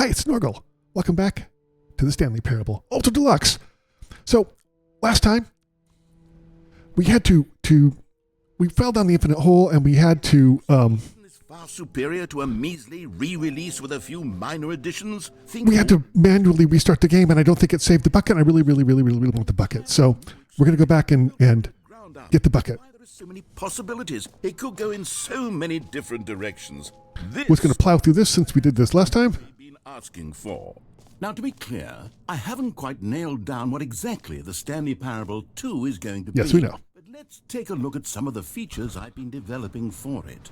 Hi, it's Snorgle. Welcome back to the Stanley Parable Ultra Deluxe. So, last time, we had we fell down the infinite hole and we had to, Is far superior to a measly re-release with a few minor additions. we had to manually restart the game and I don't think it saved the bucket. I really want the bucket. So, we're going to go back and get the bucket. There are so many possibilities. It could go in so many different directions. This Was going to plow through this since we did this last time. we've been asking for. Now, to be clear, I haven't quite nailed down what exactly the Stanley Parable 2 is going to be. Yes, we know. But let's take a look at some of the features I've been developing for it.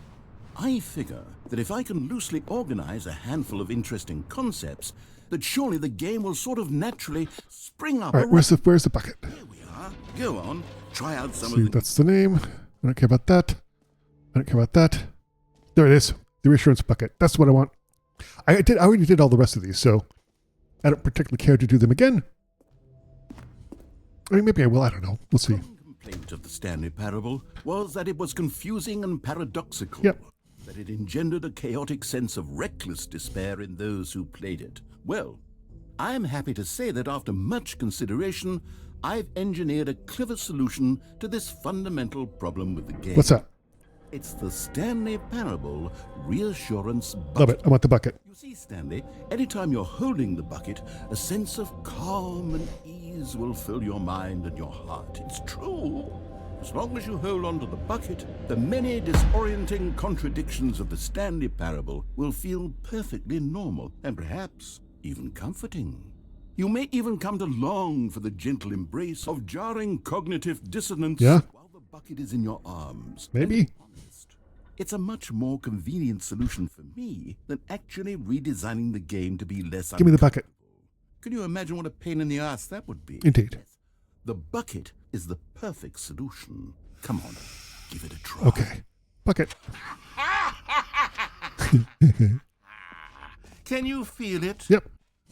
I figure that if I can loosely organize a handful of interesting concepts, that surely the game will sort of naturally spring up. All right, where's the bucket? Here we are. Go on. Try out some See, of the... that's the name. I don't care about that. I don't care about that. There it is. The reassurance bucket. That's what I want. I already did all the rest of these, so I don't particularly care to do them again. I mean, maybe I will. I don't know. We'll see. One complaint of the Stanley Parable was that it was confusing and paradoxical. Yep. That it engendered a chaotic sense of reckless despair in those who played it. Well, I'm happy to say that after much consideration, I've engineered a clever solution to this fundamental problem with the game. What's that? It's the Stanley Parable Reassurance Bucket. Love it. I want the bucket. You see, Stanley, anytime you're holding the bucket, a sense of calm and ease will fill your mind and your heart. It's true. As long as you hold on to the bucket, the many disorienting contradictions of the Stanley Parable will feel perfectly normal and perhaps even comforting. You may even come to long for the gentle embrace of jarring cognitive dissonance while the bucket is in your arms. Maybe. It's a much more convenient solution for me than actually redesigning the game to be less Give me the bucket. Can you imagine what a pain in the ass that would be? Indeed. Yes. The bucket is the perfect solution. Come on, give it a try. Okay. Bucket. Can you feel it? Yep.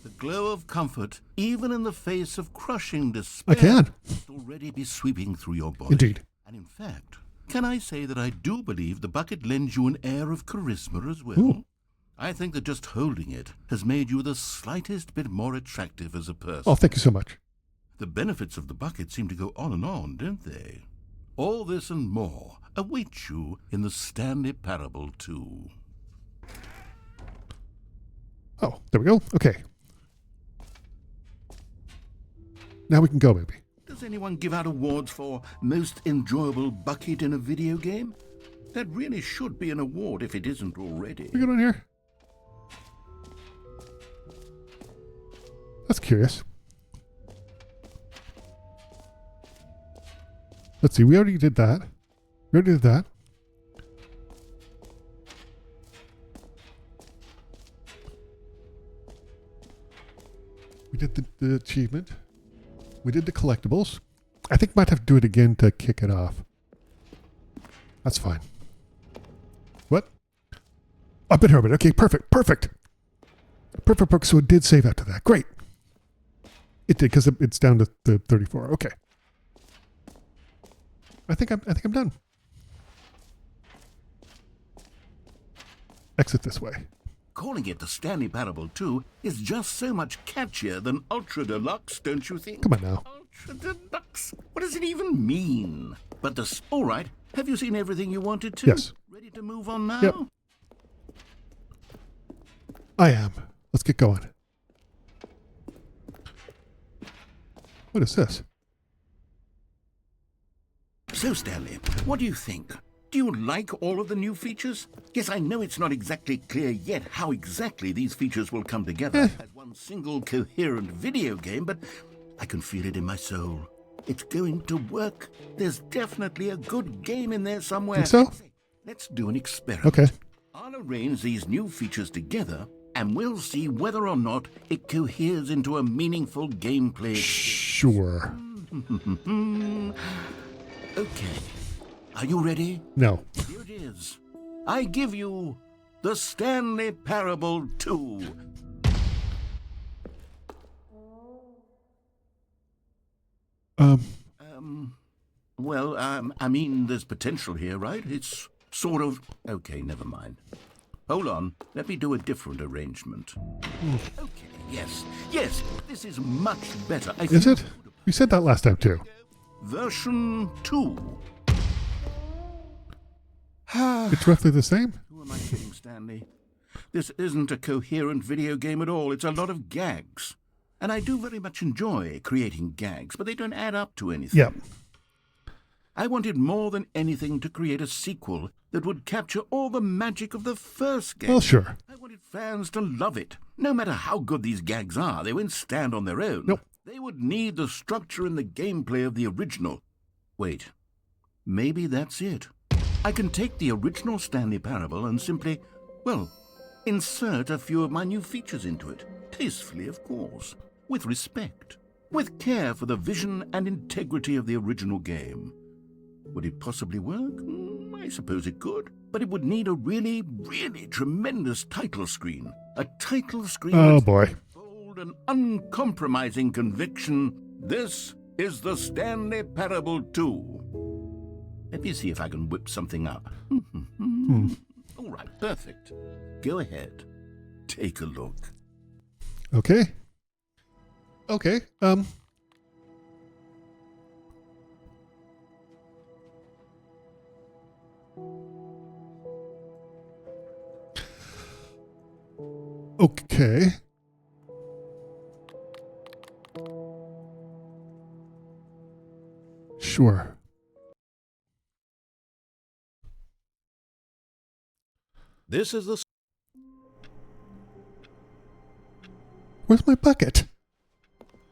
The glow of comfort, even in the face of crushing despair, I can. must already be sweeping through your body. Indeed. And in fact, can I say that I do believe the bucket lends you an air of charisma as well? Ooh. I think that just holding it has made you the slightest bit more attractive as a person. Oh, thank you so much. The benefits of the bucket seem to go on and on, don't they? All this and more await you in the Stanley Parable 2. Oh, there we go. Okay. Now we can go, maybe. Does anyone give out awards for most enjoyable bucket in a video game? That really should be an award if it isn't already. We go down here. That's curious. Let's see. We already did that. We already did that. We did the achievement. We did the collectibles. I think might have to do it again to kick it off. That's fine. What? Up in Herbert. Okay, perfect. Perfect. Perfect. So it did save after that. Great. It did because it's down to the 34. Okay. I think I'm done. Exit this way. Calling it the Stanley Parable 2 is just so much catchier than Ultra Deluxe, don't you think? Come on now. Ultra Deluxe? What does it even mean? But all right, have you seen everything you wanted to? Yes. Ready to move on now? Yep. I am. Let's get going. What is this? So, Stanley, what do you think? Do you like all of the new features? Yes, I know it's not exactly clear yet how exactly these features will come together as one single coherent video game, but I can feel it in my soul. It's going to work. There's definitely a good game in there somewhere. Think so? Let's do an experiment. Okay. I'll arrange these new features together, and we'll see whether or not it coheres into a meaningful gameplay. Sure. Okay. Are you ready? No. Here it is. I give you the Stanley Parable 2. I mean, there's potential here, right? It's sort of... Okay, never mind. Hold on, let me do a different arrangement. Okay, yes, this is much better. Is it? You said that last time too. Version 2. It's roughly the same? Who am I kidding, Stanley? This isn't a coherent video game at all. It's a lot of gags. And I do very much enjoy creating gags, but they don't add up to anything. Yep. I wanted more than anything to create a sequel that would capture all the magic of the first game. Well, sure. I wanted fans to love it. No matter how good these gags are, they won't stand on their own. Nope. They would need the structure and the gameplay of the original. Wait, maybe that's it. I can take the original Stanley Parable and simply, well, insert a few of my new features into it. Tastefully, of course. With respect. With care for the vision and integrity of the original game. Would it possibly work? I suppose it could. But it would need a really, really tremendous title screen. A title screen Oh boy. bold and uncompromising conviction. This is the Stanley Parable 2. Let me see if I can whip something up. All right, perfect. Go ahead. Take a look. Okay. Okay. Okay. Sure. This is the... Where's my bucket?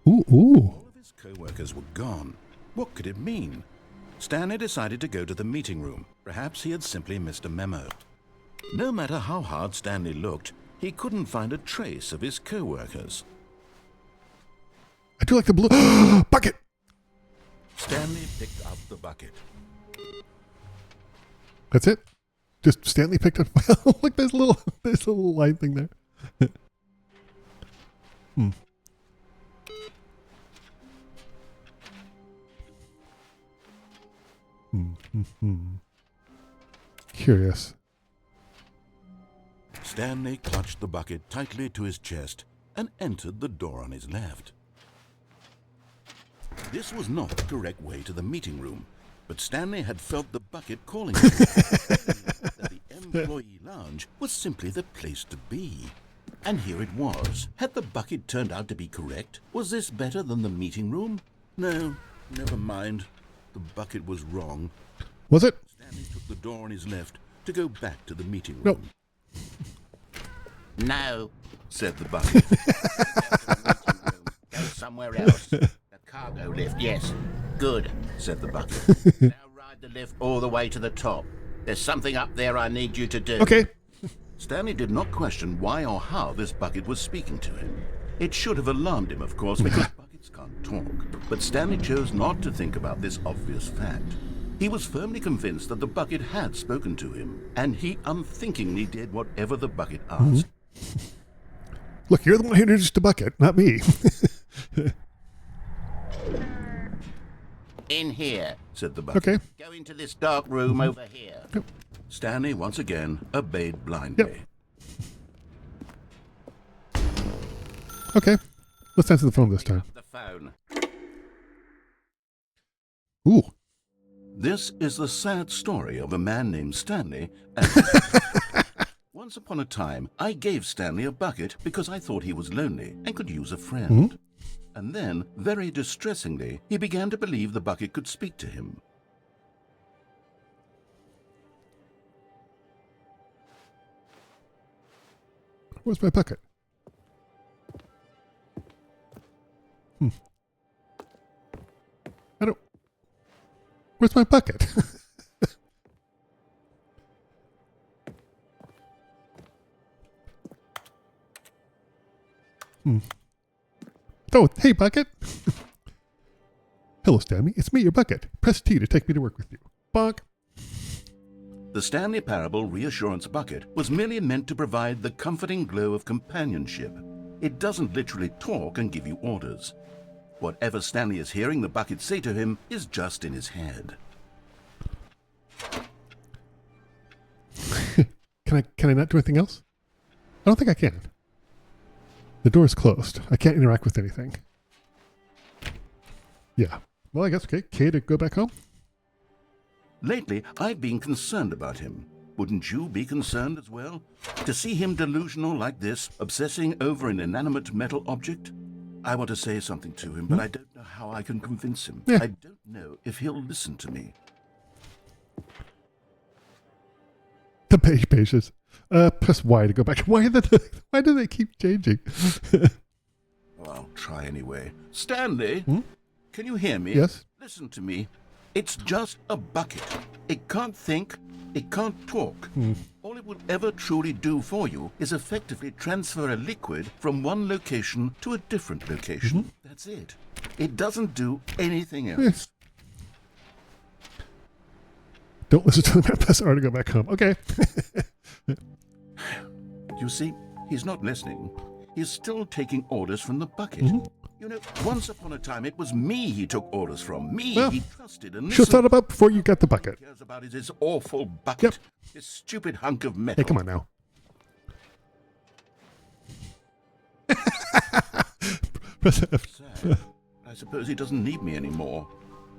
Ooh. All of his co-workers were gone. What could it mean? Stanley decided to go to the meeting room. Perhaps he had simply missed a memo. No matter how hard Stanley looked, he couldn't find a trace of his co-workers. I do like the blue bucket. Stanley picked up the bucket. That's it. Just Stanley picked up. Look, there's a little line thing there. Curious. Stanley clutched the bucket tightly to his chest and entered the door on his left. This was not the correct way to the meeting room, but Stanley had felt the bucket calling him. That the employee lounge was simply the place to be. And here it was. Had the bucket turned out to be correct? Was this better than the meeting room? No, never mind. The bucket was wrong. Was it? Stanley took the door on his left to go back to the meeting No. room. No, said the bucket. Go somewhere else. The cargo lift, yes. Good, said the bucket. Now ride the lift all the way to the top. There's something up there I need you to do. Okay. Stanley did not question why or how this bucket was speaking to him. It should have alarmed him, of course, because buckets can't talk. But Stanley chose not to think about this obvious fact. He was firmly convinced that the bucket had spoken to him, and he unthinkingly did whatever the bucket asked. Look, you're the one who introduced the bucket, not me. In here, said the bucket. Okay. Go into this dark room over here. Yep. Stanley once again obeyed blindly. Yep. Okay. Let's answer the phone this time. The phone. Ooh. This is the sad story of a man named Stanley. And once upon a time, I gave Stanley a bucket because I thought he was lonely and could use a friend. And then, very distressingly, he began to believe the bucket could speak to him. Where's my bucket? I don't... Where's my bucket? Oh, hey, bucket. Hello, Stanley. It's me, your bucket. Press T to take me to work with you. Bonk. The Stanley Parable Reassurance Bucket was merely meant to provide the comforting glow of companionship. It doesn't literally talk and give you orders. Whatever Stanley is hearing the bucket say to him is just in his head. Can Can I not do anything else? I don't think I can. The door is closed. I can't interact with anything. Yeah. Well, I guess, okay, K to go back home? Lately, I've been concerned about him. Wouldn't you be concerned as well? To see him delusional like this, obsessing over an inanimate metal object? I want to say something to him, but I don't know how I can convince him. Yeah. I don't know if he'll listen to me. The page pages. Press Y to go back. Why do they keep changing? Well, I'll try anyway. Stanley, can you hear me? Yes. Listen to me. It's just a bucket. It can't think. It can't talk. All it will ever truly do for you is effectively transfer a liquid from one location to a different location. That's it. It doesn't do anything else. Yes. Don't listen to them. Press R to go back home. Okay. You see, he's not listening. He's still taking orders from the bucket. You know, once upon a time, it was me he took orders from. Me Well, he trusted and Should have thought about before you got the bucket. cares about is his awful bucket. This stupid hunk of metal. Hey, come on now. Press F. Sad. I suppose he doesn't need me anymore.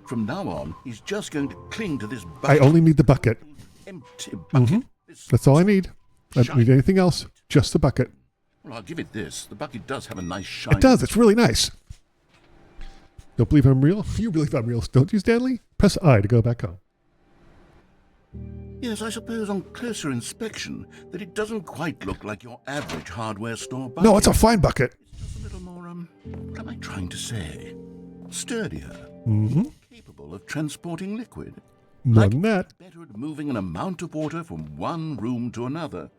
From now on, he's just going to cling to this I bucket. only need the bucket. Empty bucket. This That's all I need. I don't need anything else. Just the bucket. Well, I'll give it this. The bucket does have a nice shine. It does. It's really nice. Don't believe I'm real? You believe I'm real, don't you, Stanley? Press I to go back home. Yes, I suppose on closer inspection that it doesn't quite look like your average hardware store bucket. No, it's a fine bucket. It's just a little more, what am I trying to say? Sturdier. Capable of transporting liquid. More than that. Better at moving an amount of water from one room to another.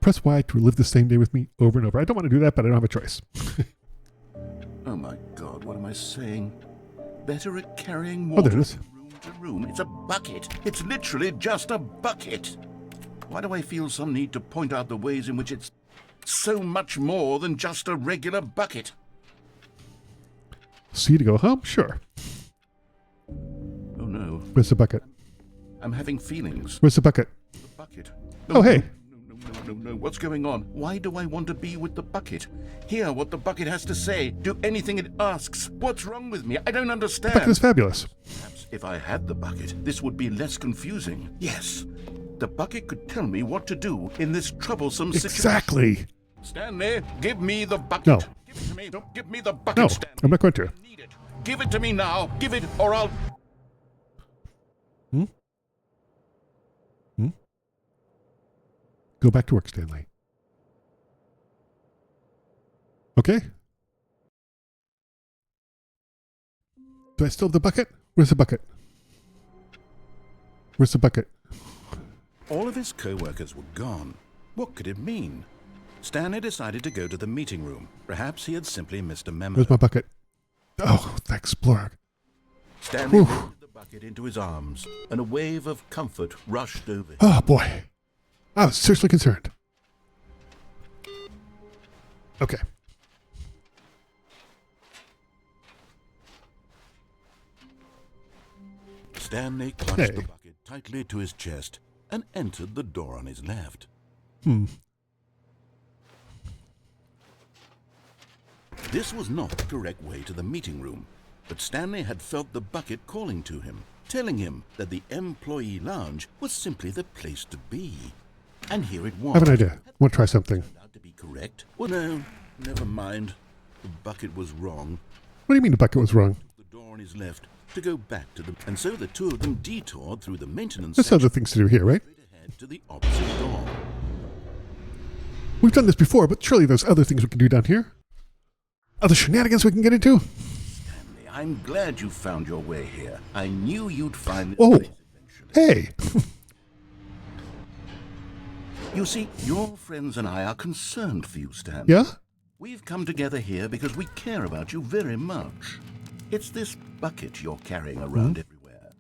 Press Y to live the same day with me over and over. I don't want to do that, but I don't have a choice. Oh my God, what am I saying? Better at carrying Oh, water there it is. from room to room. It's a bucket. It's literally just a bucket. Why do I feel some need to point out the ways in which it's so much more than just a regular bucket? C to go home? Sure. Oh no, Where's the bucket? I'm having feelings. Where's the bucket? The bucket. Oh, hey. No, what's going on? Why do I want to be with the bucket? Hear what the bucket has to say. Do anything it asks. What's wrong with me? I don't understand. Bucket is fabulous. Perhaps if I had the bucket, this would be less confusing. Yes, the bucket could tell me what to do in this troublesome situation. Exactly. Stanley, give me the bucket. No. Give it to me. Give me the bucket, No, Stanley. I'm not going to. I need it. Give it to me now. Give it, or I'll... Go back to work, Stanley. Okay. Do I still have the bucket? Where's the bucket? Where's the bucket? All of his co-workers were gone. What could it mean? Stanley decided to go to the meeting room. Perhaps he had simply missed a memo. Where's my bucket? Oh, thanks, Blurg. Stanley Whew. lifted the bucket into his arms, and a wave of comfort rushed over him. Oh, boy. I was seriously concerned. Okay. Stanley clutched the bucket tightly to his chest and entered the door on his left. This was not the correct way to the meeting room, but Stanley had felt the bucket calling to him, telling him that the employee lounge was simply the place to be. And here it was. I have an idea. I want to try something. Turned out to be correct. Well, no, never mind. The bucket was wrong. What do you mean the bucket was wrong? The door on his left to go back to the... And so the two of them detoured through the maintenance There's other things to do here, right? straight ahead to the opposite door. We've done this before, but surely there's other things we can do down here. Other shenanigans we can get into. Stanley, I'm glad you found your way here. I knew you'd find this Oh, place eventually. hey. You see, your friends and I are concerned for you, Stan. Yeah? We've come together here because we care about you very much. It's this bucket you're carrying around everywhere.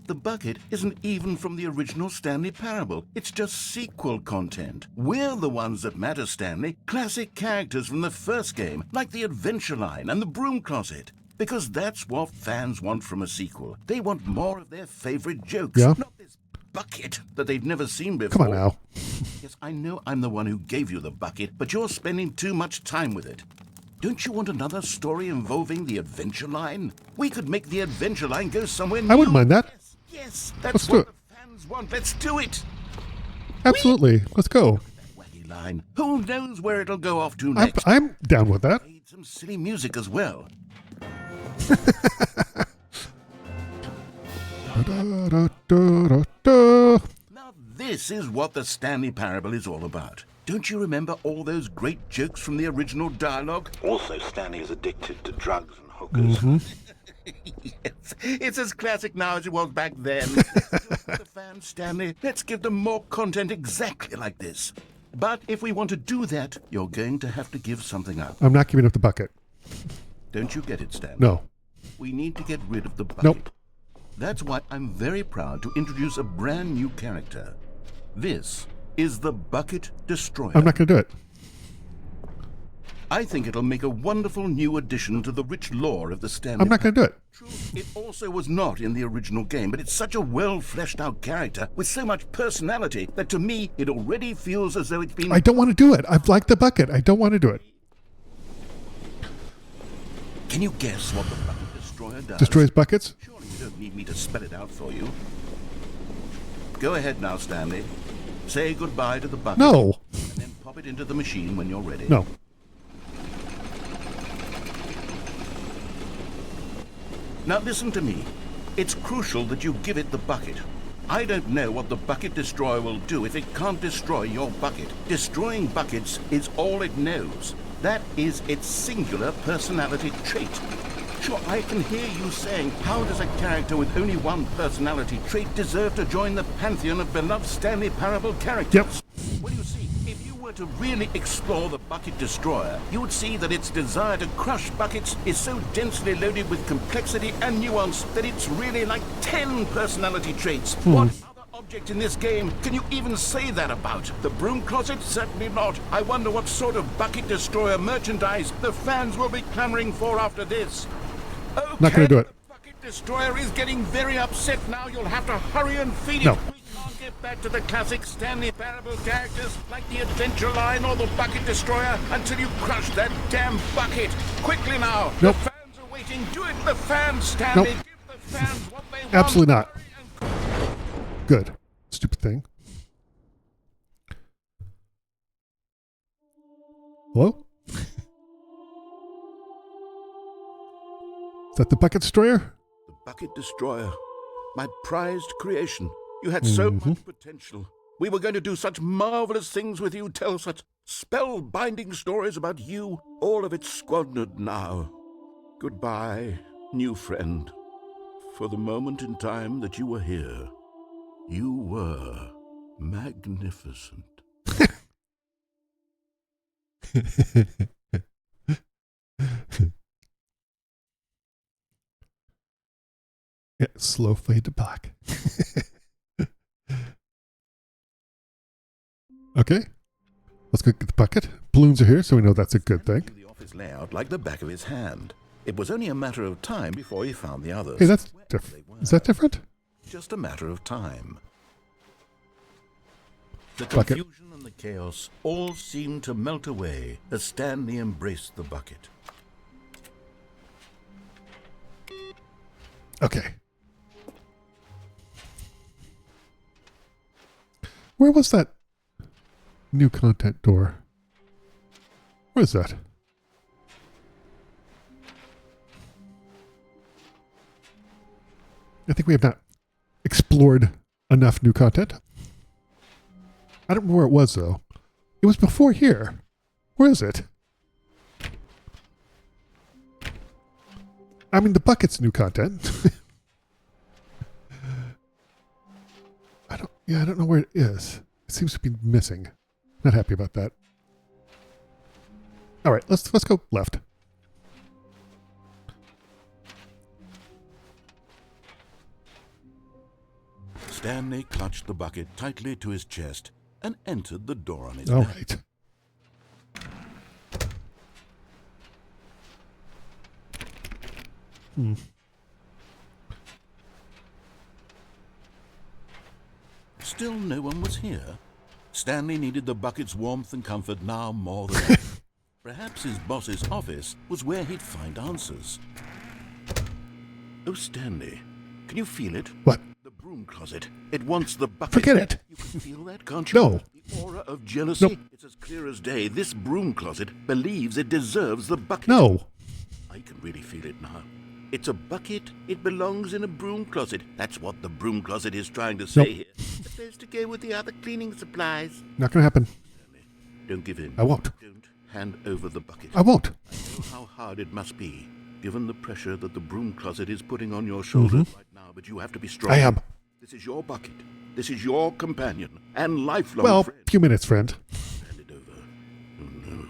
The bucket isn't even from the original Stanley Parable. It's just sequel content. We're the ones that matter, Stanley. Classic characters from the first game, like the Adventure Line and the Broom Closet. Because that's what fans want from a sequel. They want more of their favorite jokes, Yeah. not this bucket that they've never seen before. Come on now. Yes, I know I'm the one who gave you the bucket, but you're spending too much time with it. Don't you want another story involving the adventure line? We could make the adventure line go somewhere new. I wouldn't mind that. Yes, that's Let's do what it. the fans want. Let's do it. Absolutely. Let's go. That wacky line. Who knows where it'll go off to next? I'm down with that. Need some silly music as well. Now this is what the Stanley Parable is all about. Don't you remember all those great jokes from the original dialogue? Also, Stanley is addicted to drugs and hookers. Yes, it's as classic now as it was back then. The fans, Stanley, let's give them more content exactly like this. But if we want to do that, you're going to have to give something up. I'm not giving up the bucket. Don't you get it, Stanley? No. We need to get rid of the bucket. Nope. That's why I'm very proud to introduce a brand new character. This is the Bucket Destroyer. I'm not going to do it. I think it'll make a wonderful new addition to the rich lore of the Stanley. I'm not going to do it. True, it also was not in the original game, but it's such a well-fleshed-out character with so much personality that to me it already feels as though it's been... I don't want to do it. I've liked the bucket. I don't want to do it. Can you guess what the Bucket Destroyer does? Destroys buckets? Surely you don't need me to spell it out for you. Go ahead now, Stanley. Say goodbye to the bucket. No. And then pop it into the machine when you're ready. No. Now listen to me. It's crucial that you give it the bucket. I don't know what the Bucket Destroyer will do if it can't destroy your bucket. Destroying buckets is all it knows. That is its singular personality trait. Sure, I can hear you saying, how does a character with only one personality trait deserve to join the pantheon of beloved Stanley Parable characters? Yep. Well, you see, if you were to really explore the Bucket Destroyer, you would see that its desire to crush buckets is so densely loaded with complexity and nuance that it's really like 10 personality traits. What other object in this game can you even say that about? The broom closet? Certainly not. I wonder what sort of Bucket Destroyer merchandise the fans will be clamoring for after this. Okay, Not going to do it. the Bucket Destroyer is getting very upset now. You'll have to hurry and feed it. No. We can't get back to the classic Stanley Parable characters like the Adventure Line or the Bucket Destroyer until you crush that damn bucket. Quickly now. Nope. The fans are waiting. Do it, the fans, Stanley. Nope. Give the fans what they want. Absolutely not. Hurry and- Good. Stupid thing. Hello? Is that the Bucket Destroyer? The Bucket Destroyer. My prized creation. You had so much potential. We were going to do such marvelous things with you, tell such spellbinding stories about you. All of it squandered now. Goodbye, new friend. For the moment in time that you were here, you were magnificent. Yeah, slow fade to black. Okay. Let's go get the bucket. Balloons are here, so we know that's a good thing. The office layout like the back of his hand. It was only a matter of time before he found the others. Hey, that's Wherever different. they were. Is that different? Just a matter of time. The Bucket. confusion and the chaos all seemed to melt away as Stanley embraced the bucket. Okay. Where was that new content door? Where is that? I think we have not explored enough new content. I don't know where it was, though. It was before here. Where is it? I mean, the bucket's new content. I don't know where it is. It seems to be missing. Not happy about that. All right, let's go left. Stanley clutched the bucket tightly to his chest and entered the door on his All back. right. Still no one was here. Stanley needed the bucket's warmth and comfort now more than ever. Perhaps his boss's office was where he'd find answers. Oh, Stanley, can you feel it? What? The broom closet. It wants the bucket. Forget it. You can feel that, can't you? No. The aura of jealousy. Nope. It's as clear as day. This broom closet believes it deserves the bucket. No. I can really feel it now. It's a bucket. It belongs in a broom closet. That's what the broom closet is trying to say Nope. here. It's supposed to go with the other cleaning supplies. Not going to happen. Stanley, don't give in. I won't. Don't hand over the bucket. I won't. I know how hard it must be, given the pressure that the broom closet is putting on your shoulders right now, but you have to be strong. I am. This is your bucket. This is your companion and lifelong Well, friend. few minutes, friend. Hand it over. Oh no.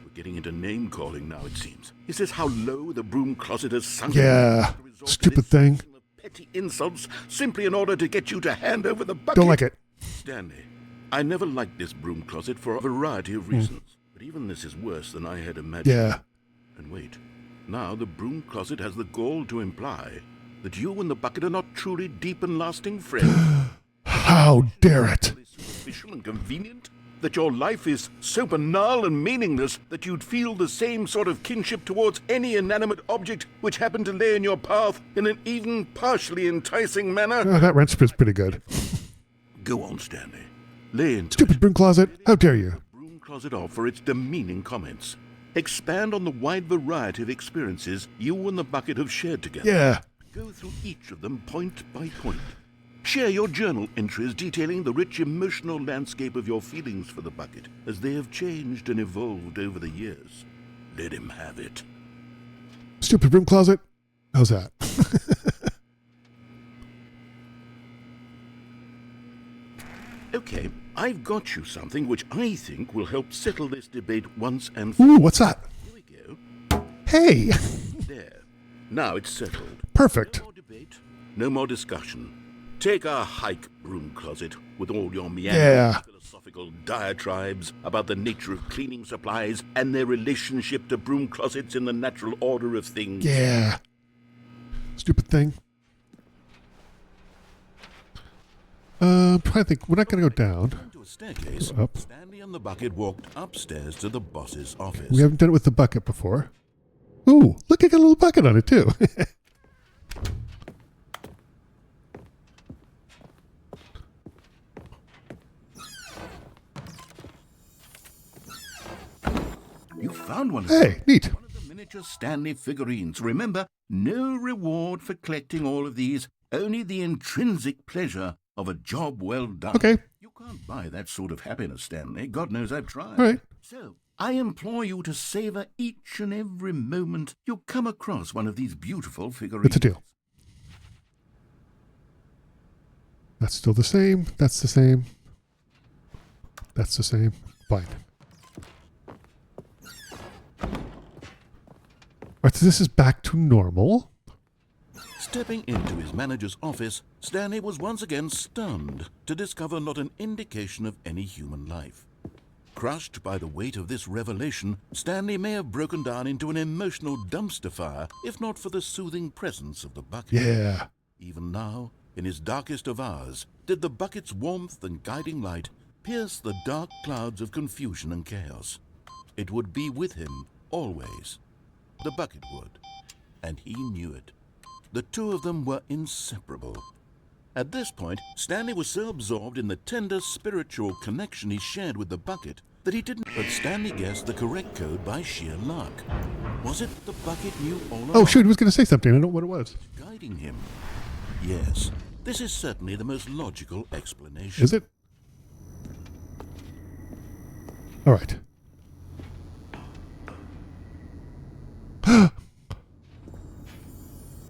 We're getting into name-calling now, it seems. Is this how low the broom closet has sunk? Yeah. To resort to Stupid this thing. season of petty insults simply in order to get you to hand over the bucket. Don't like it. Stanley, I never liked this broom closet for a variety of reasons. But even this is worse than I had imagined. Yeah. And wait, now the broom closet has the gall to imply that you and the bucket are not truly deep and lasting friends. How dare it? Superficial and convenient? That your life is so banal and meaningless that you'd feel the same sort of kinship towards any inanimate object which happened to lay in your path in an even partially enticing manner? Oh, that wrench is pretty good. Go on, Stanley. Lay into Stupid broom closet. How dare you? broom closet off for its demeaning comments. Expand on the wide variety of experiences you and the bucket have shared together. Yeah. Go through each of them point by point. Share your journal entries detailing the rich emotional landscape of your feelings for the bucket as they have changed and evolved over the years. Let him have it. Stupid broom closet. How's that? Okay, I've got you something which I think will help settle this debate once and for Ooh, what's that? Here we go. Hey. There. Now it's settled. Perfect. No more debate, no more discussion. Take a hike, broom closet, with all your meandering philosophical diatribes about the nature of cleaning supplies and their relationship to broom closets in the natural order of things. Yeah. Stupid thing. I'm trying to think. We're not going to go down. To a staircase, Up. Stanley and the bucket walked upstairs to the boss's office. We haven't done it with the bucket before. Ooh, look, I got a little bucket on it too. You found one. Hey, neat. One of the miniature Stanley figurines. Remember, no reward for collecting all of these, only the intrinsic pleasure of a job well done. Okay. You can't buy that sort of happiness, Stanley. God knows I've tried. All right. So, I implore you to savor each and every moment you come across one of these beautiful figurines. What's the deal? That's still the same. That's the same. That's the same. Fine. Right, so this is back to normal. Stepping into his manager's office, Stanley was once again stunned to discover not an indication of any human life. Crushed by the weight of this revelation, Stanley may have broken down into an emotional dumpster fire if not for the soothing presence of the bucket. Yeah. Even now, in his darkest of hours, did the bucket's warmth and guiding light pierce the dark clouds of confusion and chaos. It would be with him always. The bucket would, and he knew it. The two of them were inseparable. At this point, Stanley was so absorbed in the tender spiritual connection he shared with the bucket that he didn't. But Stanley guessed the correct code by sheer luck. Was it the bucket knew all along? Oh, shoot, I was going to say something. I don't know what it was. Guiding him? Yes, this is certainly the most logical explanation. Is it? All right.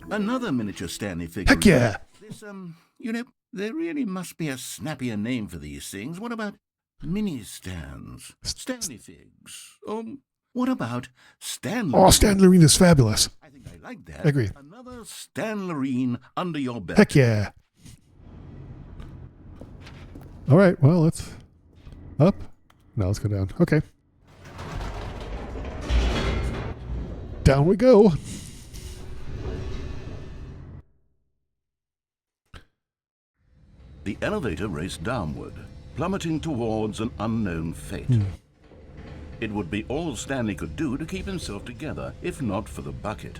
Another miniature Stanley figure. Heck yeah. This, there really must be a snappier name for these things. What about mini stands? Stanley figs? What about Stanley? Oh, Stanley is fabulous. I think I like that. I agree. Another Stanley under your belt. Heck yeah. All right, well, let's up. No, let's go down. Okay. Down we go. The elevator raced downward, plummeting towards an unknown fate. It would be all Stanley could do to keep himself together, if not for the bucket.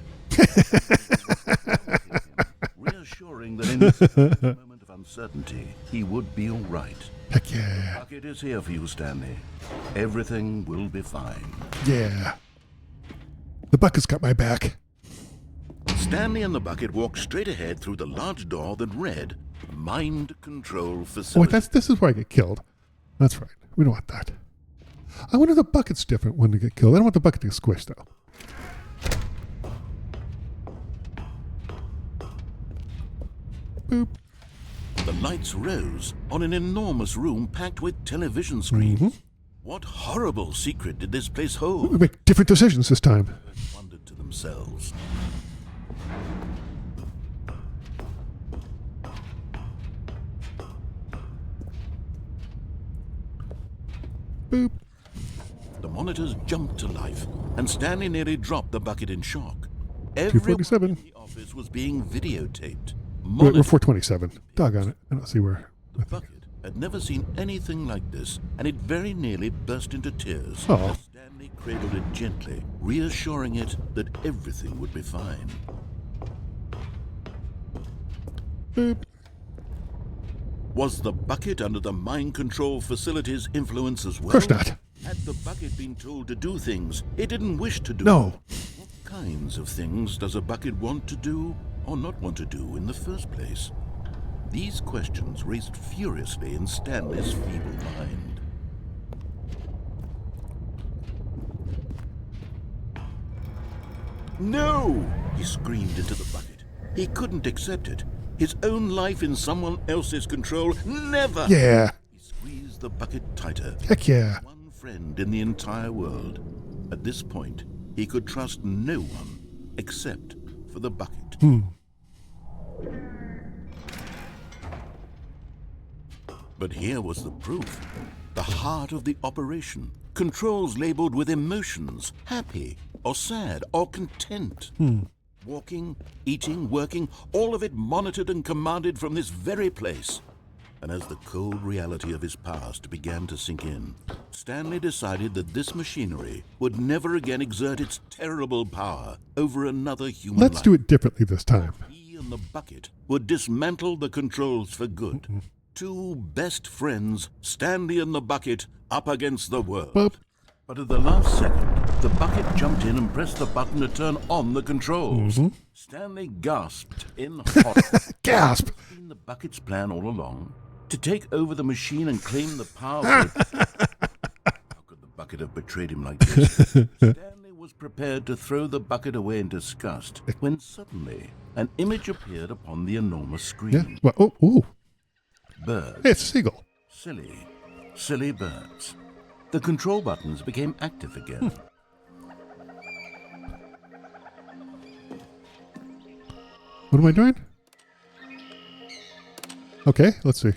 Reassuring that in this moment of uncertainty, he would be all right. Heck yeah. The bucket is here for you, Stanley. Everything will be fine. Yeah. The bucket's got my back. Stanley and the bucket walked straight ahead through the large door that read Mind Control Oh, wait, Facility. this is where I get killed. That's right. We don't want that. I wonder if the bucket's different when they get killed. I don't want the bucket to get squished, though. Boop. The lights rose on an enormous room packed with television screens. What horrible secret did this place hold? We make different decisions this time. They wondered to themselves. Boop. The monitors jumped to life, and Stanley nearly dropped the bucket in shock. Everyone 247. in the office was being videotaped. We're Monitored. 427. Doggone it. I don't see where. The bucket had never seen anything like this, and it very nearly burst into tears. Aw. As Stanley cradled it gently, reassuring it that everything would be fine. Boop. Was the bucket under the mind control facility's influence as well? Of course not. Had the bucket been told to do things it didn't wish to do? No. What kinds of things does a bucket want to do or not want to do in the first place? These questions raced furiously in Stanley's feeble mind. No! He screamed into the bucket. He couldn't accept it. His own life in someone else's control. Never! Yeah. He squeezed the bucket tighter. Heck yeah. One friend in the entire world. At this point, he could trust no one except for the bucket. But here was the proof. The heart of the operation. Controls labeled with emotions. Happy or sad or content. Walking, eating, working, all of it monitored and commanded from this very place. And as the cold reality of his past began to sink in, Stanley decided that this machinery would never again exert its terrible power over another human life. Let's do it differently this time. He and the bucket would dismantle the controls for good. Two best friends, Stanley and the bucket, up against the world. Boop. But at the last second, the bucket jumped in and pressed the button to turn on the controls. Stanley gasped in horror. Gasp. Had it been the bucket's plan all along? To take over the machine and claim the power? How could the bucket have betrayed him like this? Stanley was prepared to throw the bucket away in disgust when suddenly an image appeared upon the enormous screen. Yeah. Well, oh, ooh. Birds. Hey, it's a seagull. Silly, silly birds. The control buttons became active again. What am I doing? Okay, let's see.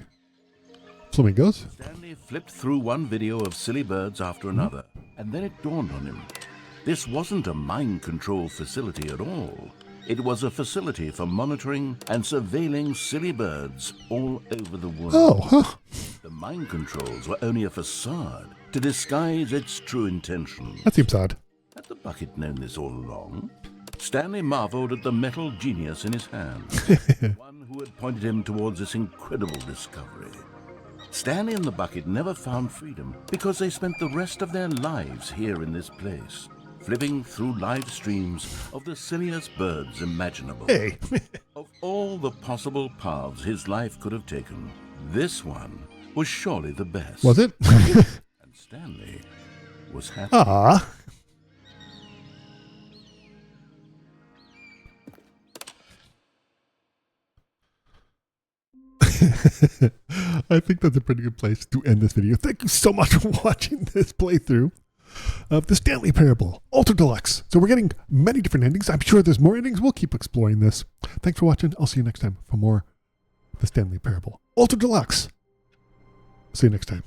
Flamingos. Stanley flipped through one video of silly birds after another, and then it dawned on him. This wasn't a mind control facility at all. It was a facility for monitoring and surveilling silly birds all over the world. Oh, huh. The mind controls were only a facade to disguise its true intention. That seems odd. Had the bucket known this all along? Stanley marveled at the metal genius in his hand, one who had pointed him towards this incredible discovery. Stanley and the bucket never found freedom because they spent the rest of their lives here in this place, flipping through live streams of the silliest birds imaginable. Hey. Of all the possible paths his life could have taken, this one was surely the best. Was it? And Stanley was happy. Ah. I think that's a pretty good place to end this video. Thank you so much for watching this playthrough of the Stanley Parable Ultra Deluxe. So we're getting many different endings. I'm sure there's more endings. We'll keep exploring this. Thanks for watching. I'll see you next time for more of the Stanley Parable Ultra Deluxe. See you next time.